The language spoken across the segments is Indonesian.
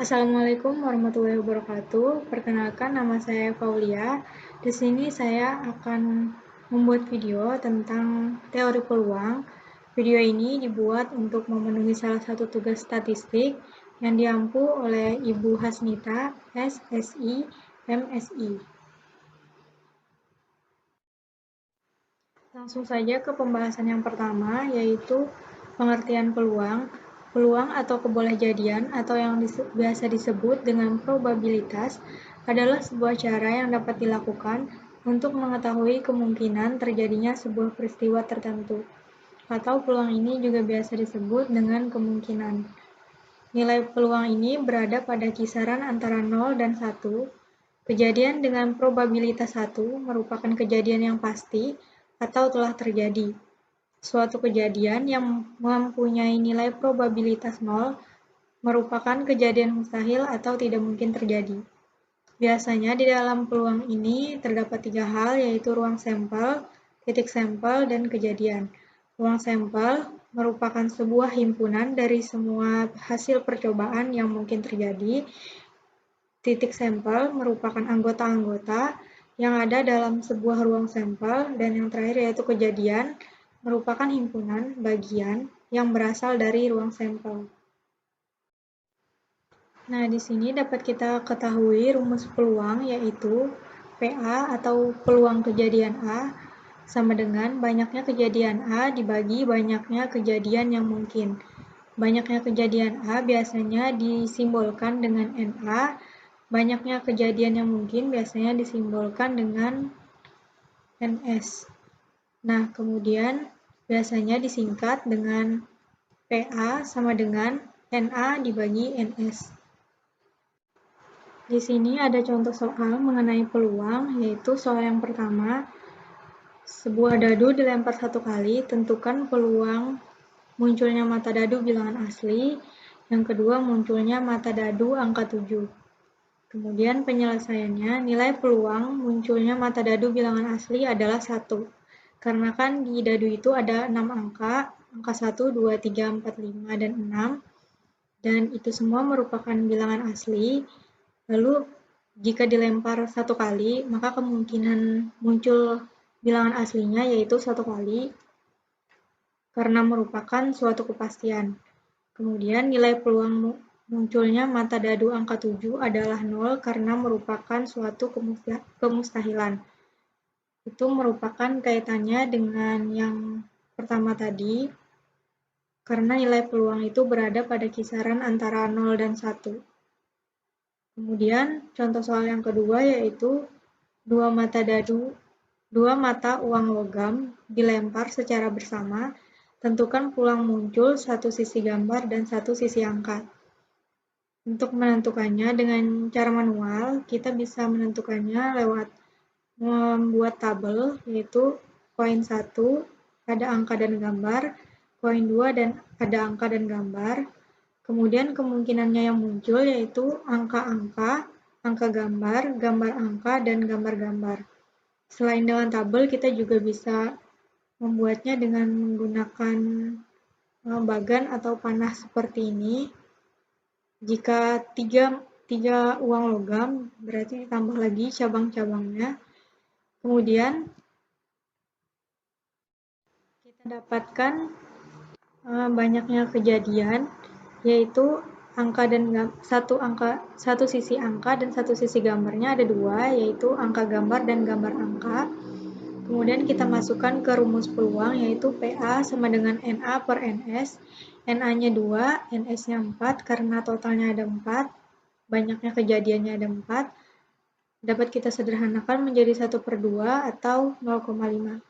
Assalamualaikum warahmatullahi wabarakatuh. Perkenalkan, nama saya Faulia. Di sini saya akan membuat video tentang teori peluang. Video ini dibuat untuk memenuhi salah satu tugas statistik yang diampu oleh Ibu Hasnita, SSI, MSI. Langsung saja ke pembahasan yang pertama, yaitu pengertian peluang. Peluang atau kebolehjadian atau yang biasa disebut dengan probabilitas adalah sebuah cara yang dapat dilakukan untuk mengetahui kemungkinan terjadinya sebuah peristiwa tertentu. Atau peluang ini juga biasa disebut dengan kemungkinan. Nilai peluang ini berada pada kisaran antara 0 dan 1. Kejadian dengan probabilitas 1 merupakan kejadian yang pasti atau telah terjadi. Suatu kejadian yang mempunyai nilai probabilitas 0 merupakan kejadian mustahil atau tidak mungkin terjadi. Biasanya di dalam peluang ini terdapat 3 hal, yaitu ruang sampel, titik sampel, dan kejadian. Ruang sampel merupakan sebuah himpunan dari semua hasil percobaan yang mungkin terjadi. Titik sampel merupakan anggota-anggota yang ada dalam sebuah ruang sampel, dan yang terakhir yaitu kejadian merupakan himpunan bagian yang berasal dari ruang sampel. Nah, di sini dapat kita ketahui rumus peluang, yaitu PA atau peluang kejadian A sama dengan banyaknya kejadian A dibagi banyaknya kejadian yang mungkin. Banyaknya kejadian A biasanya disimbolkan dengan NA, banyaknya kejadian yang mungkin biasanya disimbolkan dengan NS. Nah, kemudian biasanya disingkat dengan PA sama dengan NA dibagi NS. Di sini ada contoh soal mengenai peluang, yaitu soal yang pertama. Sebuah dadu dilempar 1 kali, tentukan peluang munculnya mata dadu bilangan asli. Yang kedua, munculnya mata dadu angka 7. Kemudian penyelesaiannya, nilai peluang munculnya mata dadu bilangan asli adalah 1. Karena kan di dadu itu ada 6 angka 1, 2, 3, 4, 5, dan 6. Dan itu semua merupakan bilangan asli. Lalu, jika dilempar 1 kali, maka kemungkinan muncul bilangan aslinya yaitu 1 kali, karena merupakan suatu kepastian. Kemudian, nilai peluang munculnya mata dadu angka 7 adalah 0 karena merupakan suatu kemustahilan. Itu merupakan kaitannya dengan yang pertama tadi, karena nilai peluang itu berada pada kisaran antara 0 dan 1. Kemudian, contoh soal yang kedua yaitu dua mata uang logam dilempar secara bersama. Tentukan peluang muncul satu sisi gambar dan satu sisi angka. Untuk menentukannya dengan cara manual, kita bisa menentukannya lewat membuat tabel, yaitu koin 1 ada angka dan gambar, koin 2 dan ada angka dan gambar. Kemudian kemungkinannya yang muncul yaitu angka-angka, angka gambar, gambar angka, dan gambar-gambar. Selain dengan tabel, kita juga bisa membuatnya dengan menggunakan bagan atau panah seperti ini. Jika tiga uang logam, berarti ditambah lagi cabang-cabangnya. Kemudian kita dapatkan banyaknya kejadian, yaitu satu sisi angka dan satu sisi gambarnya ada 2, yaitu angka gambar dan gambar angka. Kemudian kita masukkan ke rumus peluang, yaitu PA sama dengan NA per NS. NA-nya 2, NS-nya 4, karena totalnya ada 4, banyaknya kejadiannya ada 4. Dapat kita sederhanakan menjadi 1/2 atau 0,5.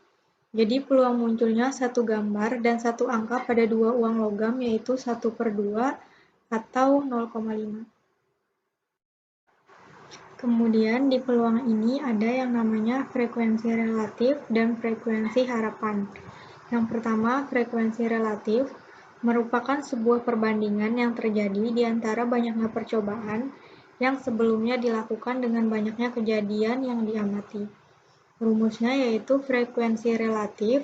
Jadi peluang munculnya satu gambar dan satu angka pada 2 uang logam, yaitu 1/2 atau 0,5. Kemudian di peluang ini ada yang namanya frekuensi relatif dan frekuensi harapan. Yang pertama, frekuensi relatif merupakan sebuah perbandingan yang terjadi di antara banyaknya percobaan yang sebelumnya dilakukan dengan banyaknya kejadian yang diamati. Rumusnya yaitu frekuensi relatif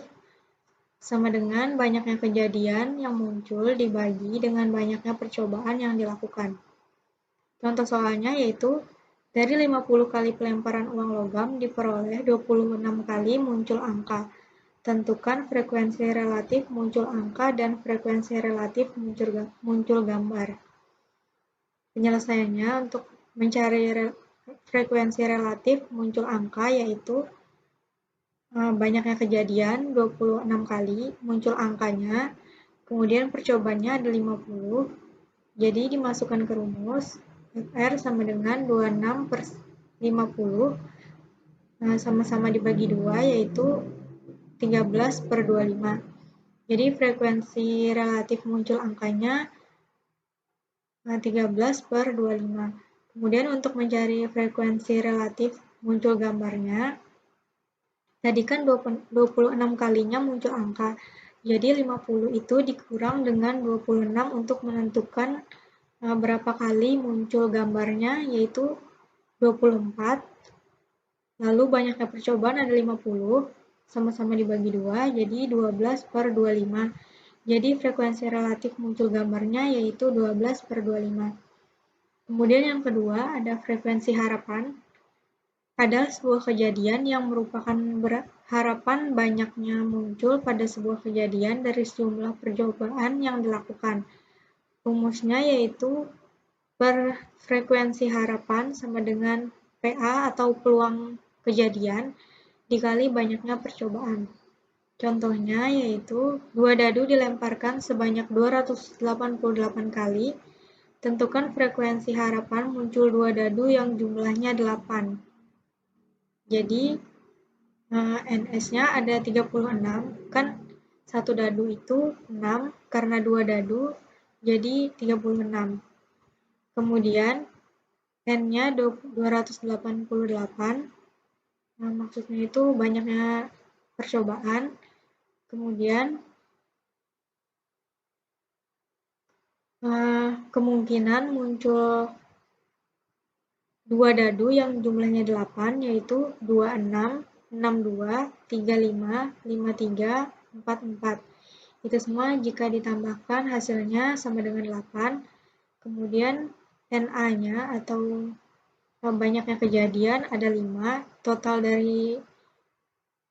sama dengan banyaknya kejadian yang muncul dibagi dengan banyaknya percobaan yang dilakukan. Contoh soalnya yaitu, dari 50 kali pelemparan uang logam diperoleh 26 kali muncul angka. Tentukan frekuensi relatif muncul angka dan frekuensi relatif muncul gambar. Penyelesaiannya untuk mencari frekuensi relatif muncul angka yaitu banyaknya kejadian 26 kali muncul angkanya, kemudian percobaannya ada 50, jadi dimasukkan ke rumus FR sama dengan 26 per 50, sama-sama dibagi 2 yaitu 13 per 25. Jadi frekuensi relatif muncul angkanya 13 per 25. Kemudian untuk mencari frekuensi relatif muncul gambarnya, tadi kan 26 kalinya muncul angka, jadi 50 itu dikurang dengan 26 untuk menentukan berapa kali muncul gambarnya, yaitu 24. Lalu banyaknya percobaan ada 50, sama-sama dibagi 2, jadi 12 per 25. Jadi frekuensi relatif muncul gambarnya yaitu 12 per 25. Kemudian yang kedua ada frekuensi harapan. Ada sebuah kejadian yang merupakan harapan banyaknya muncul pada sebuah kejadian dari sejumlah percobaan yang dilakukan. Rumusnya yaitu per frekuensi harapan sama dengan PA atau peluang kejadian dikali banyaknya percobaan. Contohnya yaitu 2 dadu dilemparkan sebanyak 288 kali. Tentukan frekuensi harapan muncul 2 dadu yang jumlahnya 8. Jadi NS-nya ada 36, kan 1 dadu itu 6, karena 2 dadu jadi 36. Kemudian N-nya 288, maksudnya itu banyaknya percobaan. Kemudian kemungkinan muncul 2 dadu yang jumlahnya 8, yaitu 26, 62, 35, 53, 44. Itu semua jika ditambahkan hasilnya sama dengan 8. Kemudian NA-nya atau banyaknya kejadian ada 5. Total dari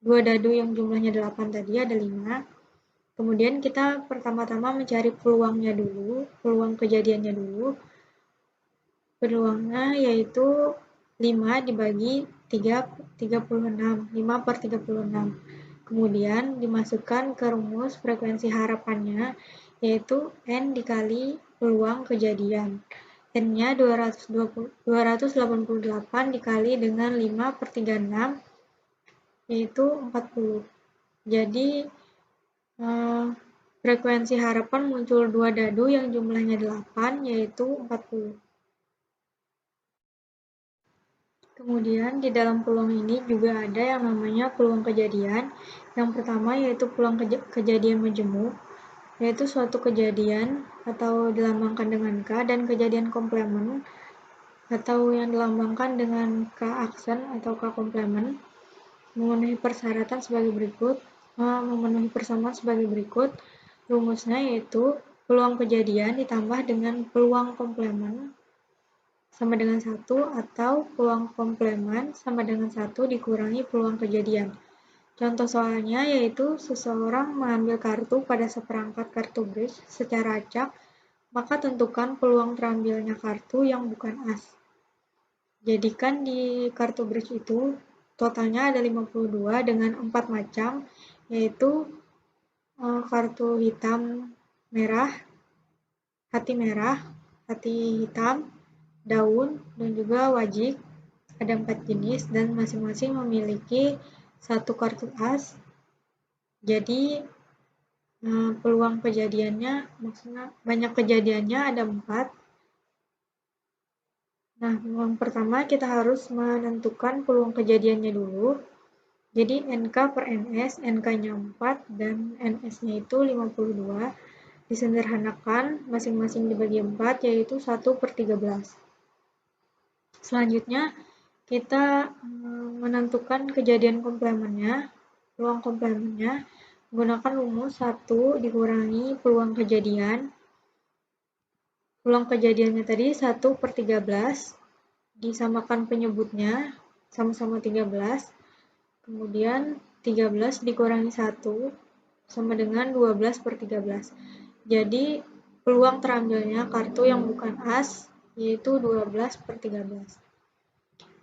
2 dadu yang jumlahnya 8 tadi ada 5. Kemudian kita pertama-tama mencari peluangnya dulu, peluang kejadiannya dulu. Peluangnya yaitu 5 dibagi 36, 5 per 36. Kemudian dimasukkan ke rumus frekuensi harapannya, yaitu N dikali peluang kejadian. N-nya 288 dikali dengan 5 per 36, yaitu 40. Jadi frekuensi harapan muncul 2 dadu yang jumlahnya 8, yaitu 40. Kemudian di dalam peluang ini juga ada yang namanya peluang kejadian. Yang pertama yaitu peluang kejadian majemuk, yaitu suatu kejadian atau dilambangkan dengan K, dan kejadian komplement atau yang dilambangkan dengan K aksen atau K komplement memenuhi persyaratan sebagai berikut, memenuhi persamaan sebagai berikut. Rumusnya yaitu peluang kejadian ditambah dengan peluang komplement sama dengan 1, atau peluang komplement sama dengan 1 dikurangi peluang kejadian. Contoh soalnya yaitu seseorang mengambil kartu pada seperangkat kartu bridge secara acak, maka tentukan peluang terambilnya kartu yang bukan as. Jadikan di kartu bridge itu totalnya ada 52 dengan 4 macam, yaitu kartu hitam merah, hati hitam, daun, dan juga wajik. Ada 4 jenis dan masing-masing memiliki 1 kartu as. Jadi peluang kejadiannya, maksudnya banyak kejadiannya ada 4. Nah, yang pertama kita harus menentukan peluang kejadiannya dulu. Jadi NK per NS, NK-nya 4 dan NS-nya itu 52. Disederhanakan, masing-masing dibagi 4, yaitu 1 per 13. Selanjutnya, kita menentukan kejadian komplemennya, peluang komplemennya, menggunakan rumus 1 dikurangi peluang kejadian. Peluang kejadiannya tadi 1/13, disamakan penyebutnya, sama-sama 13, kemudian 13 dikurangi 1, sama dengan 12/13. Jadi, peluang terambilnya kartu yang bukan as, yaitu 12/13.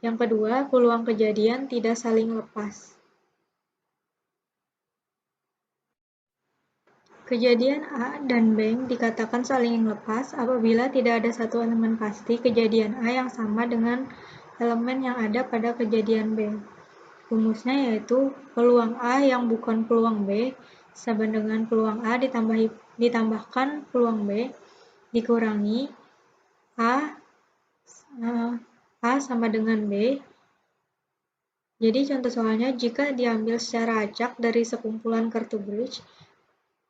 Yang kedua, peluang kejadian tidak saling lepas. Kejadian A dan B dikatakan saling lepas apabila tidak ada satu elemen pasti kejadian A yang sama dengan elemen yang ada pada kejadian B. Rumusnya yaitu peluang A yang bukan peluang B sama dengan peluang A ditambahkan peluang B dikurangi A sama dengan B. Jadi contoh soalnya, jika diambil secara acak dari sekumpulan kartu bridge,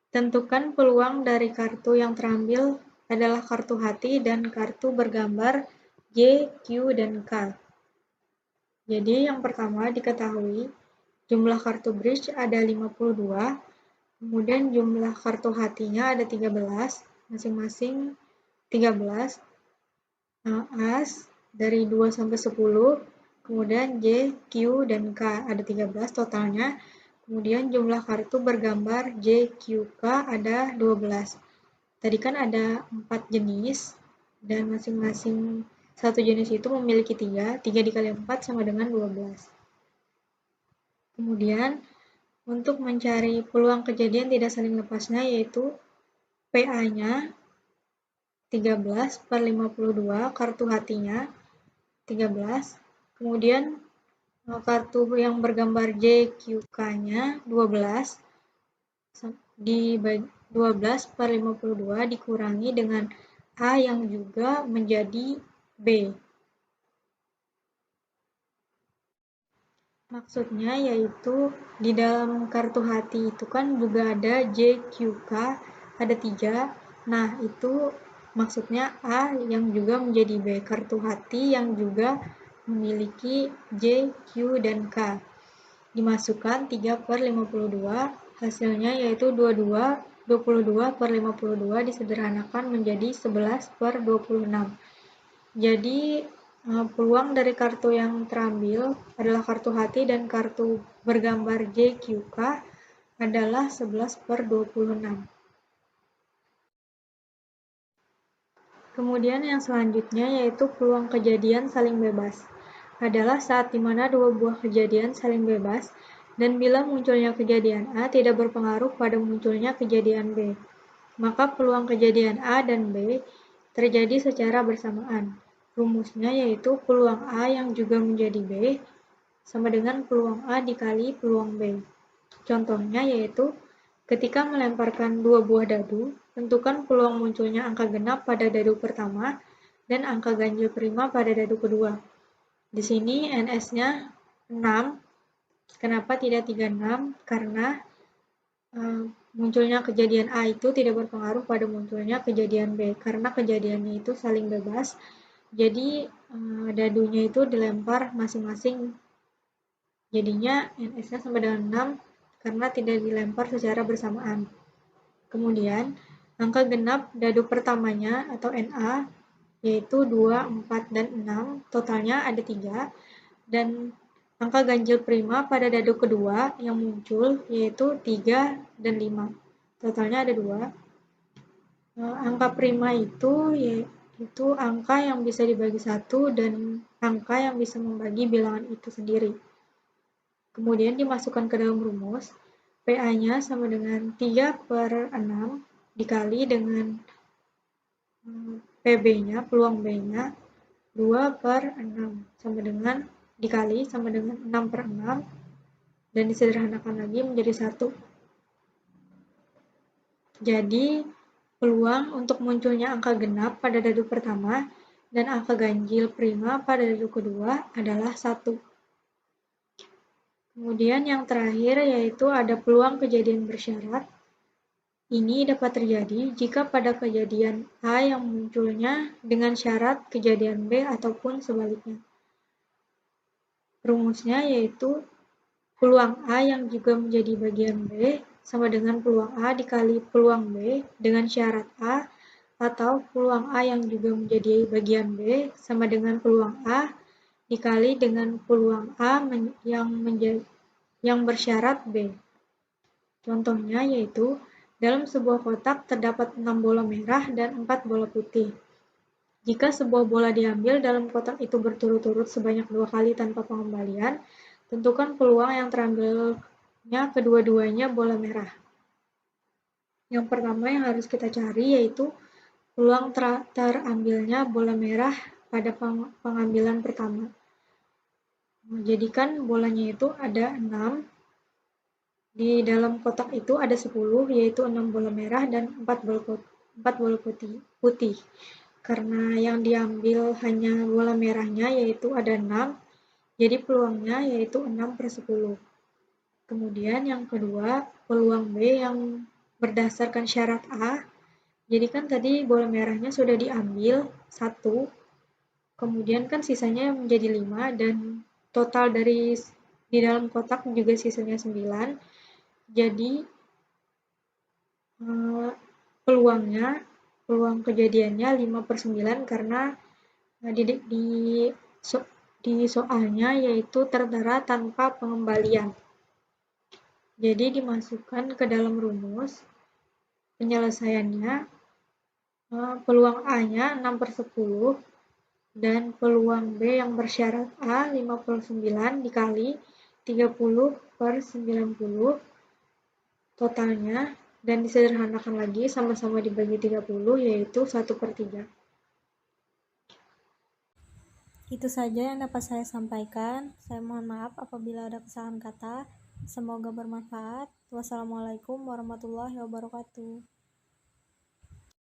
tentukan peluang dari kartu yang terambil adalah kartu hati dan kartu bergambar J, Q, dan K. Jadi yang pertama diketahui jumlah kartu bridge ada 52, kemudian jumlah kartu hatinya ada 13, masing-masing 13, as dari 2 sampai 10, kemudian J, Q, dan K ada 13 totalnya. Kemudian jumlah kartu bergambar J, Q, K ada 12. Tadi kan ada 4 jenis, dan masing-masing satu jenis itu memiliki 3. 3 dikali 4 sama dengan 12. Kemudian, untuk mencari peluang kejadian tidak saling lepasnya, yaitu PA-nya 13/52, kartu hatinya 13, kemudian kartu yang bergambar JQK-nya 12, dibagi 12/52 dikurangi dengan A yang juga menjadi B. Maksudnya yaitu di dalam kartu hati itu kan juga ada JQK, ada 3. Nah, itu maksudnya A yang juga menjadi B. Kartu hati yang juga memiliki J, Q, dan K. Dimasukkan 3/52, hasilnya yaitu 22/52 disederhanakan menjadi 11/26. Jadi, peluang dari kartu yang terambil adalah kartu hati dan kartu bergambar JQK adalah 11/26. Kemudian yang selanjutnya yaitu peluang kejadian saling bebas. Adalah saat dimana dua buah kejadian saling bebas dan bila munculnya kejadian A tidak berpengaruh pada munculnya kejadian B. Maka peluang kejadian A dan B terjadi secara bersamaan. Rumusnya yaitu peluang A yang juga menjadi B sama dengan peluang A dikali peluang B. Contohnya yaitu ketika melemparkan dua buah dadu, tentukan peluang munculnya angka genap pada dadu pertama dan angka ganjil prima pada dadu kedua. Di sini NS-nya 6. Kenapa tidak 36? Karena munculnya kejadian A itu tidak berpengaruh pada munculnya kejadian B, karena kejadiannya itu saling bebas. Jadi dadunya itu dilempar masing-masing. Jadinya NS-nya sama dengan 6 karena tidak dilempar secara bersamaan. Kemudian, angka genap dadu pertamanya atau NA yaitu 2, 4, dan 6, totalnya ada 3, dan angka ganjil prima pada dadu kedua yang muncul yaitu 3 dan 5, totalnya ada 2. Angka prima itu yaitu angka yang bisa dibagi 1 dan angka yang bisa membagi bilangan itu sendiri. Kemudian dimasukkan ke dalam rumus, PA-nya sama dengan 3/6 dikali dengan PB-nya, peluang B-nya, 2/6 sama dengan dikali sama dengan 6/6 dan disederhanakan lagi menjadi 1. Jadi, peluang untuk munculnya angka genap pada dadu pertama dan angka ganjil prima pada dadu kedua adalah 1. Kemudian yang terakhir yaitu ada peluang kejadian bersyarat. Ini dapat terjadi jika pada kejadian A yang munculnya dengan syarat kejadian B ataupun sebaliknya. Rumusnya yaitu peluang A yang juga menjadi bagian B sama dengan peluang A dikali peluang B dengan syarat A atau peluang A yang juga menjadi bagian B sama dengan peluang A dikali dengan peluang A yang bersyarat B. Contohnya yaitu, dalam sebuah kotak terdapat 6 bola merah dan 4 bola putih. Jika sebuah bola diambil dalam kotak itu berturut-turut sebanyak 2 kali tanpa pengembalian, tentukan peluang yang terambilnya kedua-duanya bola merah. Yang pertama yang harus kita cari yaitu peluang terambilnya bola merah pada pengambilan pertama. Jadikan bolanya itu ada 6. Di dalam kotak itu ada 10, yaitu 6 bola merah dan 4 bola putih. Karena yang diambil hanya bola merahnya, yaitu ada 6, jadi peluangnya yaitu 6/10. Kemudian yang kedua, peluang B yang berdasarkan syarat A. Jadi kan tadi bola merahnya sudah diambil 1, kemudian kan sisanya menjadi 5, dan total di dalam kotak juga sisanya 9. Jadi peluang kejadiannya 5/9 karena di soalnya yaitu tertera tanpa pengembalian. Jadi dimasukkan ke dalam rumus penyelesaiannya, peluang A-nya 6/10 dan peluang B yang bersyarat A 59 dikali 30/90 totalnya, dan disederhanakan lagi sama-sama dibagi 30 yaitu 1/3. Itu saja yang dapat saya sampaikan. Saya mohon maaf apabila ada kesalahan kata. Semoga bermanfaat. Wassalamualaikum warahmatullahi wabarakatuh.